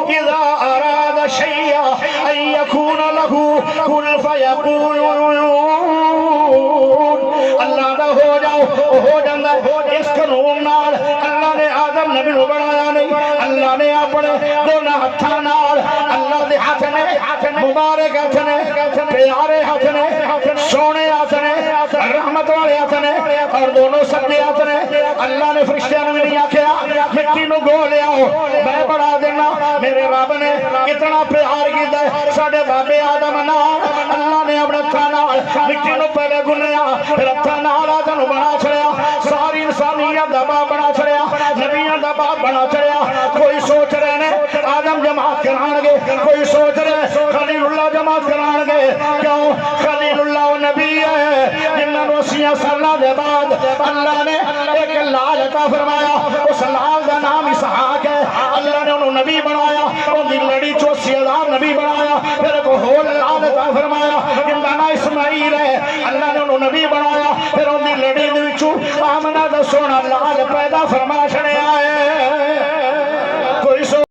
اذا اراد شيئا ان يكون له كن فيكون اللہ دا ہو جاؤ ہو جاندہ اس قانون نال اللہ نے آدم نبی نو بنایا نہیں اللہ نے اپنے دونوں ہتھاں نال اللہ دے ہاتھ نے مبارک ہاتھ نے پیارے ہاتھ نے سونے ہاتھ نے رحمت والے ہاتھ نے اور دونوں سجے ہاتھ نے اللہ نے فرشتیاں نو نہیں آکھیا مٹی نو گو لے آؤ میں بڑھا دینا میرے رب نے اتنا پیار کیتا ہے ساڈے بابے آدم نال اللہ نے اپنے ہتھاں نال مٹی نو پہلے گنیا پھر ہتھاں نال آدم بنا چھڑیا ساری انسانیت دا باپ بنا چھڑیا نبیاں دا باپ بنا چھڑیا کوئی سوچ رہے نے آدم جماعت کران گے کوئی سوچ رہے خلیل اللہ جماعت کران گے کیوں خلیل اللہ وہ نبی ہے جنہاں نو 80 سالاں دے بعد اللہ نے ایک لال عطا فرمایا اس لال دا نام اسحاق ہے اللہ نے انہوں نبی بنایا ان دی لڑی 84,000 نبی بنایا پھر ایک ہول لال عطا فرمایا جن دا نام اسماعیل ہے اللہ نے انہوں نبی بنایا پھر ان دی لڑی دے وچوں آمنہ دا سونا لال پیدا فرما چھڑیا ہے